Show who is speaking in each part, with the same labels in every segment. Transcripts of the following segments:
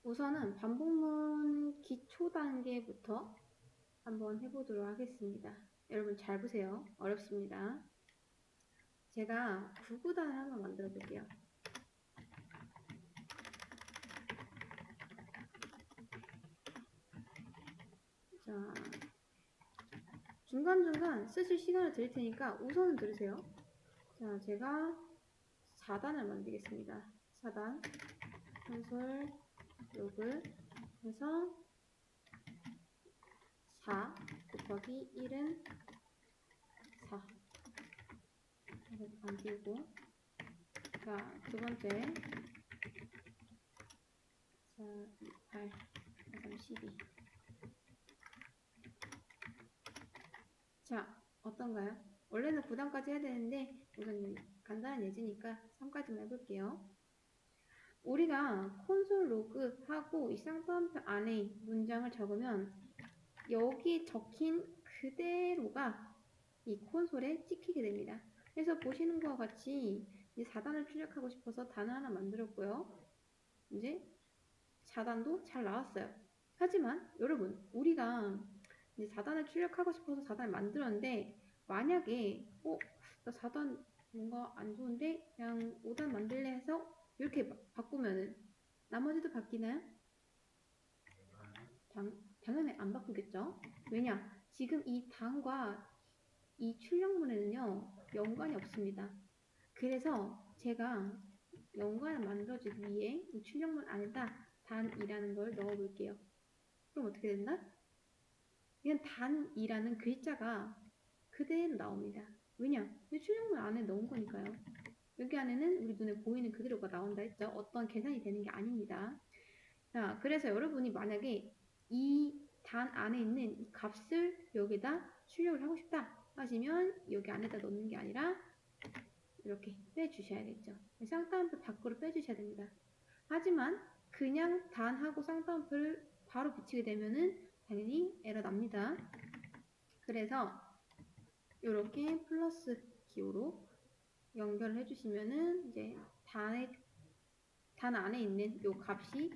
Speaker 1: 우선은 반복문 기초 단계부터 한번 해보도록 하겠습니다. 여러분 잘 보세요. 어렵습니다. 제가 구구단을 한번 만들어 볼게요. 자, 중간중간 쓰실 시간을 드릴 테니까 우선은 들으세요. 자, 제가 4단을 만들겠습니다. 4단 콘솔 로그 해서 4 곱하기 1은 4 이렇게 만들고, 자, 두 번째 4, 2, 8, 3, 12. 자, 어떤가요? 원래는 9단까지 해야 되는데 우선 간단한 예제니까 3까지만 해볼게요. 우리가 콘솔 로그 하고 이 쌍따옴표 안에 문장을 적으면 여기 적힌 그대로가 이 콘솔에 찍히게 됩니다. 그래서 보시는 것과 같이 이제 4단을 출력하고 싶어서 단을 하나 만들었고요. 이제 4단도 잘 나왔어요. 하지만 여러분, 우리가 이제 4단을 출력하고 싶어서 4단을 만들었는데 만약에 나 4단 뭔가 안 좋은데 그냥 5단 만들래 해서 이렇게 바꾸면은 나머지도 바뀌나요? 당연히 안 바꾸겠죠? 왜냐? 지금 이 단과 이 출력문에는요 연관이 없습니다. 그래서 제가 연관을 만들어주기 위해 이 출력문 안에다 단이라는 걸 넣어 볼게요. 그럼 어떻게 된다? 그냥 단이라는 글자가 그대로 나옵니다. 왜냐? 이 출력문 안에 넣은 거니까요. 여기 안에는 우리 눈에 보이는 그대로가 나온다 했죠. 어떤 계산이 되는 게 아닙니다. 자, 그래서 여러분이 만약에 이 단 안에 있는 이 값을 여기다 출력을 하고 싶다 하시면 여기 안에다 넣는 게 아니라 이렇게 빼주셔야겠죠. 쌍따옴표 밖으로 빼주셔야 됩니다. 하지만 그냥 단하고 쌍따옴표를 바로 붙이게 되면은 당연히 에러 납니다. 그래서 이렇게 플러스 기호로 연결을 해주시면은 이제 단 안에 있는 이 값이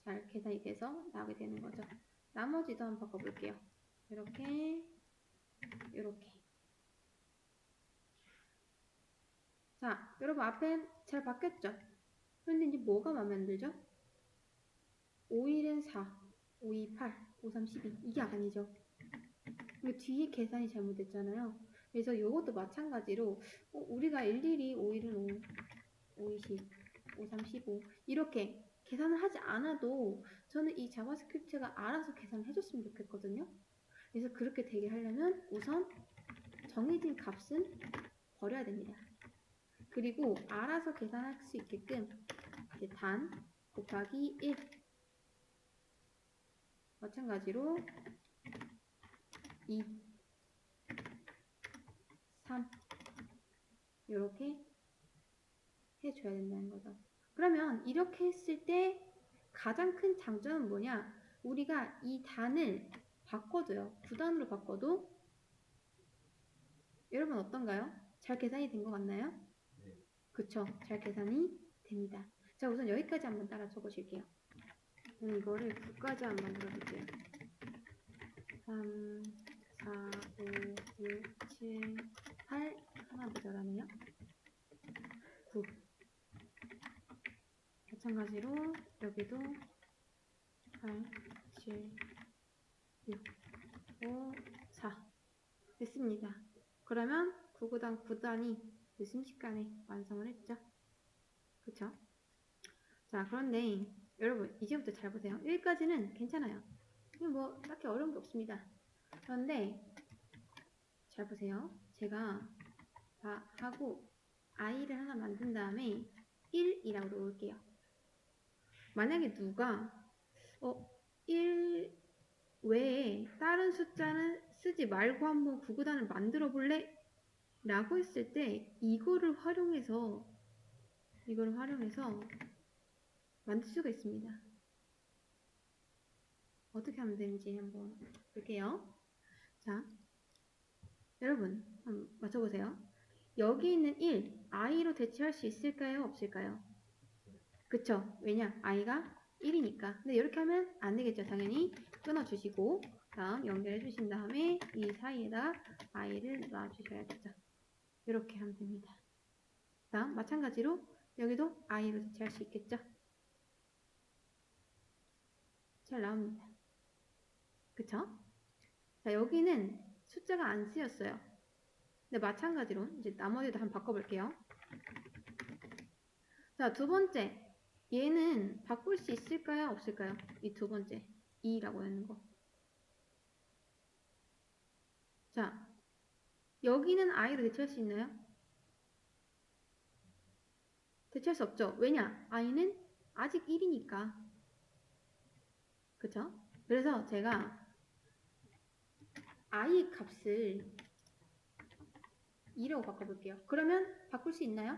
Speaker 1: 잘 계산이 돼서 나오게 되는 거죠. 나머지도 한번 바꿔볼게요. 이렇게. 자, 여러분 앞엔 잘 바뀌었죠? 그런데 이제 뭐가 마음에 안 들죠? 5일은 4, 5, 2, 8, 5, 3, 12 이게 아니죠. 뒤에 계산이 잘못됐잖아요. 그래서 이것도 마찬가지로 우리가 일일이 5일은 5, 5, 20, 5, 3, 15 이렇게 계산을 하지 않아도 저는 이 자바스크립트가 알아서 계산을 해줬으면 좋겠거든요. 그래서 그렇게 되게 하려면 우선 정해진 값은 버려야 됩니다. 그리고 알아서 계산할 수 있게끔 이제 단 곱하기 1 마찬가지로 2, 3 이렇게 해줘야 된다는 거죠. 그러면 이렇게 했을 때 가장 큰 장점은 뭐냐? 우리가 이 단을 바꿔도요. 9단으로 바꿔도 여러분 어떤가요? 잘 계산이 된 것 같나요?
Speaker 2: 네.
Speaker 1: 그쵸? 잘 계산이 됩니다. 자, 우선 여기까지 한번 따라 쳐보실게요. 이거를 9까지 한번 만들어볼게요. 3, 4, 5, 6, 7, 8 하나 모자라네요. 9 마찬가지로 여기도 8, 7, 6, 5, 4 됐습니다. 그러면 9구단 9단이 순식간에 완성을 했죠. 그쵸? 자, 그런데 여러분 이제부터 잘 보세요. 여기까지는 괜찮아요. 뭐 딱히 어려운 게 없습니다. 그런데 잘 보세요. 제가 다 하고 i를 하나 만든 다음에 1이라고 놓을게요. 만약에 누가 1 외에 다른 숫자는 쓰지 말고 한번 구구단을 만들어 볼래? 라고 했을 때 이거를 활용해서 만들 수가 있습니다. 어떻게 하면 되는지 한번 볼게요. 자, 여러분 한번 맞춰보세요. 여기 있는 1, i로 대체할 수 있을까요? 없을까요? 그쵸? 왜냐? i가 1이니까. 근데 이렇게 하면 안 되겠죠. 당연히 끊어주시고 다음 연결해 주신 다음에 이 사이에다 i를 놔주셔야겠죠. 이렇게 하면 됩니다. 다음 마찬가지로 여기도 i로 대체할 수 있겠죠. 잘 나옵니다. 그쵸? 자, 여기는 숫자가 안 쓰였어요. 근데 마찬가지로 이제 나머지도 한번 바꿔볼게요. 자, 두 번째. 얘는 바꿀 수 있을까요? 없을까요? 이 두 번째. 2라고 하는 거. 자, 여기는 i로 대체할 수 있나요? 대체할 수 없죠. 왜냐? i는 아직 1이니까. 그쵸? 그래서 제가 i 값을 2라고 바꿔볼게요. 그러면 바꿀 수 있나요?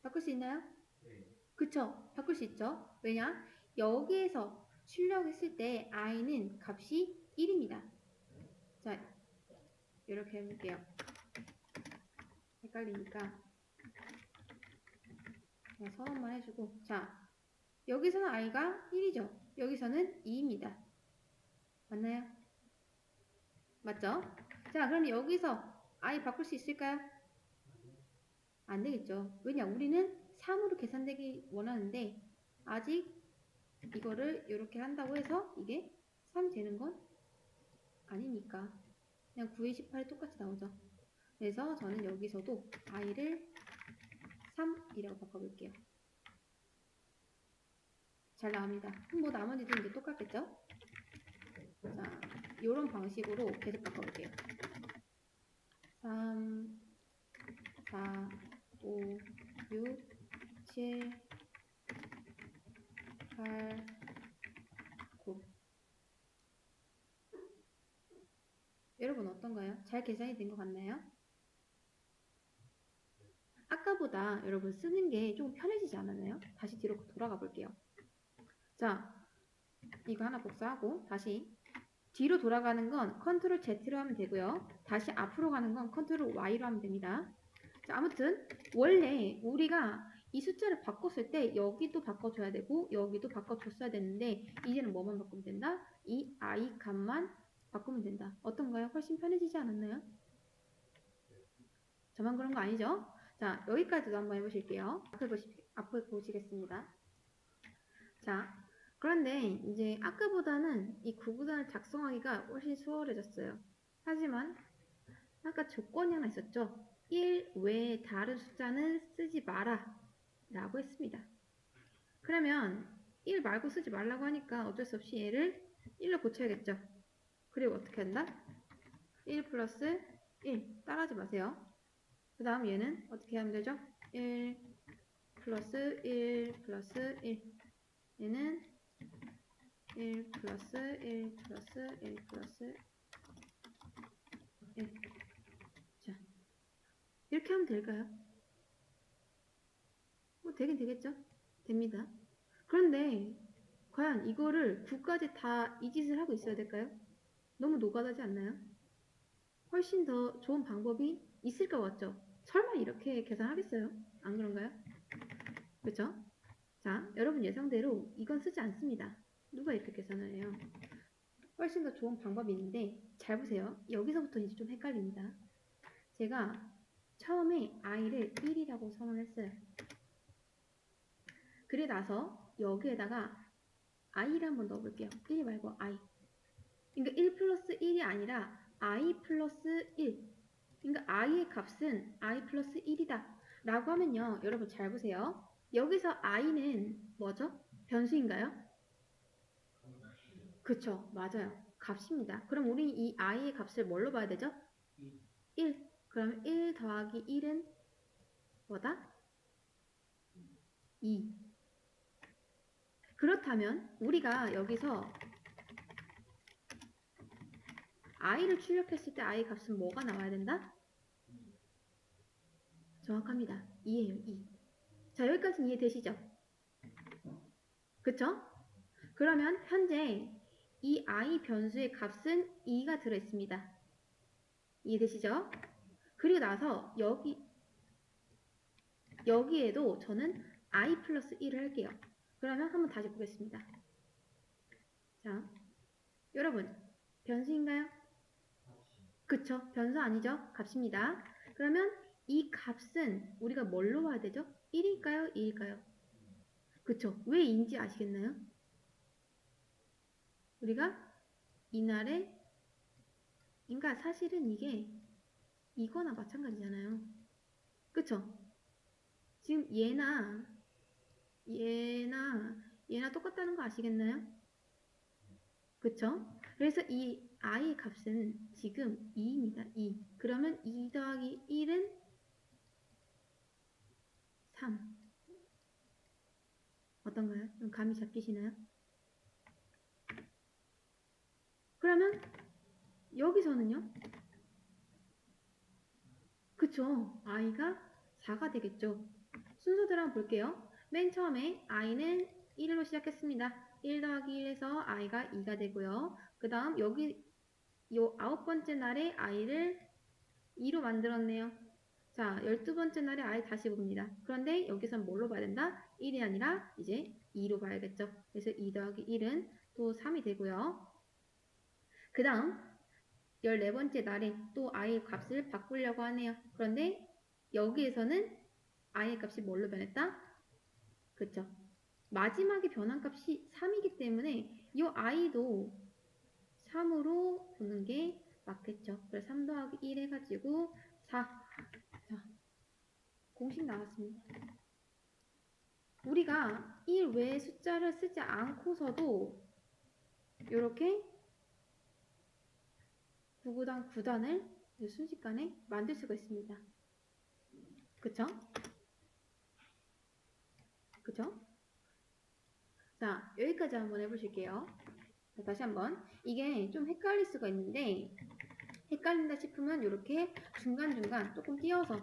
Speaker 1: 바꿀 수 있나요? 그쵸? 바꿀 수 있죠? 왜냐? 여기에서 출력했을 때 i는 값이 1입니다. 자, 이렇게 해볼게요. 헷갈리니까 그냥 선언만 해주고, 자, 여기서는 i가 1이죠? 여기서는 2입니다. 맞나요? 맞죠? 자, 그럼 여기서 i 바꿀 수 있을까요? 안 되겠죠. 왜냐? 우리는 3으로 계산되기 원하는데 아직 이거를 이렇게 한다고 해서 이게 3 되는 건 아니니까 그냥 9에 18이 똑같이 나오죠. 그래서 저는 여기서도 i를 3이라고 바꿔볼게요. 잘 나옵니다. 뭐 나머지도 이제 똑같겠죠? 자, 이런 방식으로 계속 바꿔볼게요. 3, 4, 5, 6, 7, 8, 9. 여러분 어떤가요? 잘 계산이 된 것 같나요? 아까보다 여러분 쓰는 게 좀 편해지지 않았나요? 다시 뒤로 돌아가 볼게요. 자, 이거 하나 복사하고 다시 뒤로 돌아가는 건 컨트롤 Z로 하면 되고요. 다시 앞으로 가는 건 컨트롤 Y로 하면 됩니다. 자, 아무튼 원래 우리가 이 숫자를 바꿨을 때 여기도 바꿔줘야 되고 여기도 바꿔줬어야 되는데 이제는 뭐만 바꾸면 된다? 이 I 값만 바꾸면 된다. 어떤가요? 훨씬 편해지지 않았나요? 저만 그런 거 아니죠? 자, 여기까지도 한번 해보실게요. 앞에 보시겠습니다. 자, 그런데 이제 아까보다는 이 구구단을 작성하기가 훨씬 수월해졌어요. 하지만 아까 조건이 하나 있었죠. 1 외에 다른 숫자는 쓰지 마라 라고 했습니다. 그러면 1 말고 쓰지 말라고 하니까 어쩔 수 없이 얘를 1로 고쳐야겠죠. 그리고 어떻게 한다? 1 플러스 1 따라하지 마세요. 그 다음 얘는 어떻게 하면 되죠? 1 플러스 1 플러스 1 얘는 1 플러스 1 플러스 1 플러스 1. 자, 이렇게 하면 될까요? 뭐 되긴 되겠죠? 됩니다. 그런데 과연 이거를 9까지 다 이 짓을 하고 있어야 될까요? 너무 노가다지 않나요? 훨씬 더 좋은 방법이 있을 것 같죠? 설마 이렇게 계산하겠어요? 안 그런가요? 그렇죠? 자, 여러분 예상대로 이건 쓰지 않습니다. 누가 이렇게 계산을 해요? 훨씬 더 좋은 방법이 있는데 잘 보세요. 여기서부터 이제 좀 헷갈립니다. 제가 처음에 i를 1이라고 선언했어요. 그래 나서 여기에다가 i를 한번 넣어볼게요. 1 말고 i. 그러니까 1 플러스 1이 아니라 i 플러스 1. 그러니까 i의 값은 i 플러스 1이다. 라고 하면요. 여러분 잘 보세요. 여기서 i는 뭐죠? 변수인가요? 그쵸. 맞아요. 값입니다. 그럼 우리 이 i의 값을 뭘로 봐야 되죠? 1. 그럼 1 더하기 1은 뭐다? 2. 그렇다면 우리가 여기서 i를 출력했을 때 i 값은 뭐가 나와야 된다? 정확합니다. 2예요. 2. 자, 여기까지는 이해되시죠? 그쵸? 그러면 현재 이 i 변수의 값은 2가 들어있습니다. 이해되시죠? 그리고 나서 여기에도 저는 i 플러스 1을 할게요. 그러면 한번 다시 보겠습니다. 자, 여러분 변수인가요? 그쵸? 변수 아니죠? 값입니다. 그러면 이 값은 우리가 뭘로 봐야 되죠? 1일까요? 2일까요? 그쵸? 왜 인지 아시겠나요? 우리가 이날에 그러니까 사실은 이게 이거나 마찬가지잖아요. 그쵸? 지금 얘나 똑같다는 거 아시겠나요? 그쵸? 그래서 이 i의 값은 지금 2입니다. 2. 그러면 2 더하기 1은 3. 어떤가요? 좀 감이 잡히시나요? 그러면 여기서는요? 그쵸? i가 4가 되겠죠? 순서대로 한번 볼게요. 맨 처음에 i는 1로 시작했습니다. 1 더하기 1에서 i가 2가 되고요. 그 다음 여기 요 9번째 날에 i를 2로 만들었네요. 자, 12번째 날에 i 다시 봅니다. 그런데 여기선 뭘로 봐야 된다? 1이 아니라 이제 2로 봐야겠죠. 그래서 2 더하기 1은 또 3이 되고요. 그 다음 14번째 날에 또 i의 값을 바꾸려고 하네요. 그런데 여기에서는 i의 값이 뭘로 변했다? 그쵸? 마지막에 변한 값이 3이기 때문에 이 i도 3으로 보는 게 맞겠죠. 그래서 3 더하기 1 해가지고 4. 자, 공식 나왔습니다. 우리가 1 외에 숫자를 쓰지 않고서도 이렇게 9구단 9단을 순식간에 만들 수가 있습니다. 그쵸? 그쵸? 자, 여기까지 한번 해보실게요. 자, 다시 한번. 이게 좀 헷갈릴 수가 있는데 헷갈린다 싶으면 이렇게 중간중간 조금 띄어서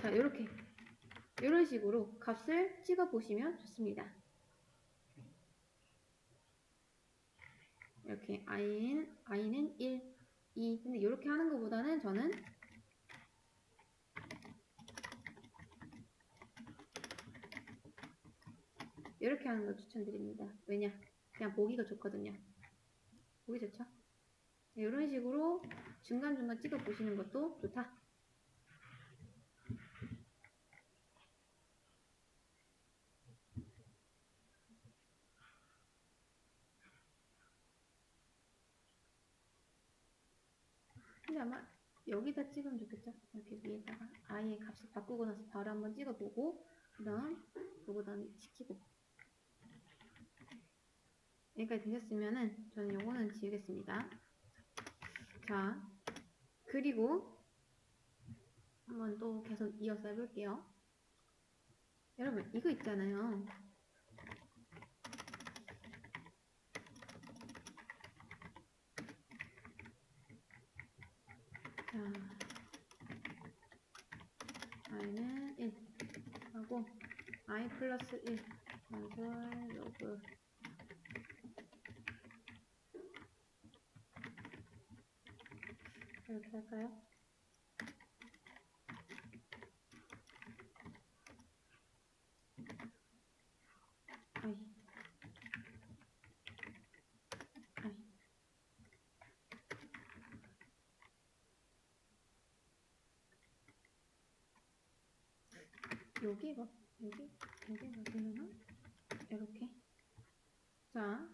Speaker 1: 자, 이렇게 이런 식으로 값을 찍어 보시면 좋습니다. 이렇게 i는 1, 2. 근데 이렇게 하는 것보다는 저는 이렇게 하는 걸 추천드립니다. 왜냐? 그냥 보기가 좋거든요. 보기 좋죠? 이런 식으로 중간중간 찍어 보시는 것도 좋다. 근데 아마 여기다 찍으면 좋겠죠? 이렇게 위에다가 i의 값을 바꾸고 나서 바로 한번 찍어보고 그 다음 지키고 여기까지 되셨으면은 저는 요거는 지우겠습니다. 자, 그리고 한번 또 계속 이어서 해볼게요. 여러분 이거 있잖아요. 자, i는 1 하고 i 플러스 1 건설 로그 이렇게 할까요? 아이 여기 맞으려나? 이렇게. 자,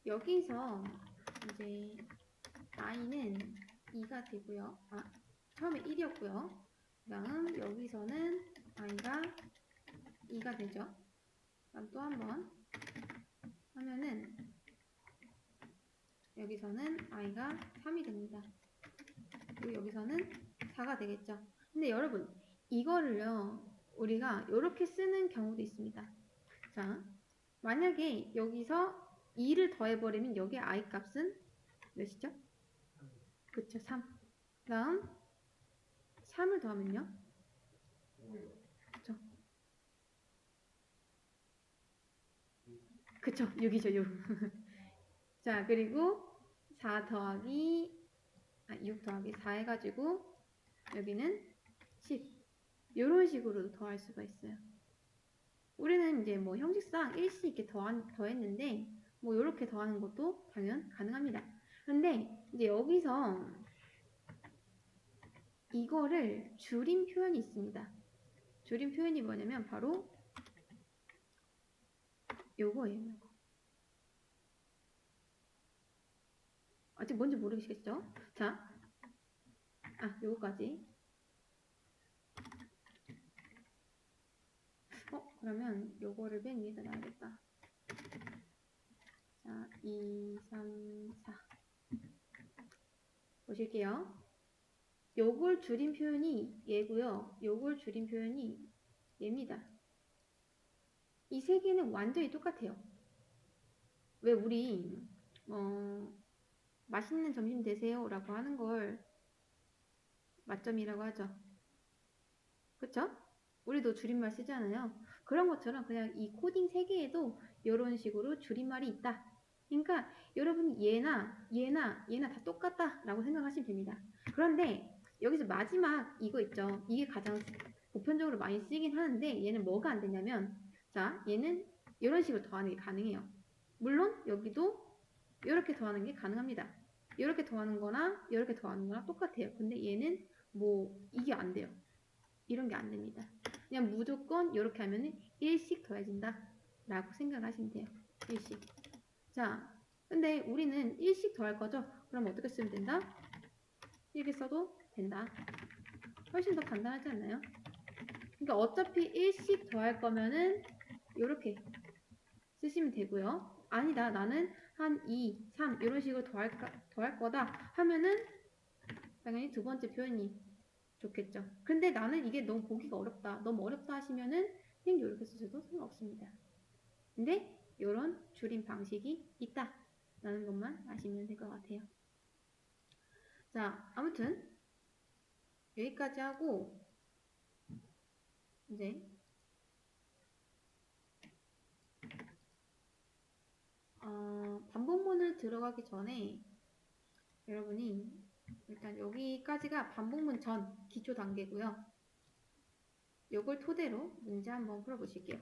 Speaker 1: 여기서 이제 i는 2가 되고요. 처음에 1이었고요. 그 다음 여기서는 i가 2가 되죠. 그럼 또 한 번 하면은 여기서는 i가 3이 됩니다. 그리고 여기서는 4가 되겠죠. 근데 여러분 이거를요 우리가 이렇게 쓰는 경우도 있습니다. 자, 만약에 여기서 2를 더해버리면 여기 i 값은 몇이죠? 그쵸, 3. 그 다음 3을 더하면요? 그쵸. 그쵸, 6이죠, 6. 자, 그리고 6 더하기 4 해가지고 여기는 10. 이런 식으로도 더할 수가 있어요. 우리는 이제 뭐 형식상 일씩 이렇게 더했는데 뭐 이렇게 더하는 것도 당연 가능합니다. 그런데 이제 여기서 이거를 줄인 표현이 있습니다. 줄인 표현이 뭐냐면 바로 요거예요. 요거. 아직 뭔지 모르시겠죠? 자, 요거까지. 그러면 요거를 맨 위에다 놔야겠다. 자, 2, 3, 4 보실게요. 요걸 줄인 표현이 얘고요. 요걸 줄인 표현이 얘입니다. 이 세 개는 완전히 똑같아요. 왜 우리 맛있는 점심 되세요 라고 하는 걸 맛점이라고 하죠. 그쵸? 우리도 줄임말 쓰잖아요. 그런 것처럼 그냥 이 코딩 세 개에도 이런 식으로 줄임말이 있다. 그러니까 여러분 얘나 다 똑같다 라고 생각하시면 됩니다. 그런데 여기서 마지막 이거 있죠. 이게 가장 보편적으로 많이 쓰이긴 하는데 얘는 뭐가 안 되냐면 자 얘는 이런 식으로 더하는 게 가능해요. 물론 여기도 이렇게 더하는 게 가능합니다. 이렇게 더하는 거나 이렇게 더하는 거랑 똑같아요. 근데 얘는 뭐 이게 안 돼요. 이런 게 안 됩니다. 그냥 무조건 이렇게 하면은 1씩 더해진다 라고 생각하시면 돼요. 1씩. 자, 근데 우리는 1씩 더할 거죠? 그럼 어떻게 쓰면 된다? 이렇게 써도 된다. 훨씬 더 간단하지 않나요? 그러니까 어차피 1씩 더할 거면은 이렇게 쓰시면 되고요. 아니다. 나는 한 2, 3 이런 식으로 더할 거다 하면은 당연히 두 번째 표현이 좋겠죠. 근데 나는 이게 너무 보기가 어렵다. 너무 어렵다 하시면은 그냥 이렇게 쓰셔도 상관없습니다. 근데 이런 줄임 방식이 있다. 라는 것만 아시면 될 것 같아요. 자, 아무튼 여기까지 하고 이제 반복문을 들어가기 전에 여러분이 일단 여기까지가 반복문 전 기초 단계고요. 요걸 토대로 문제 한번 풀어보실게요.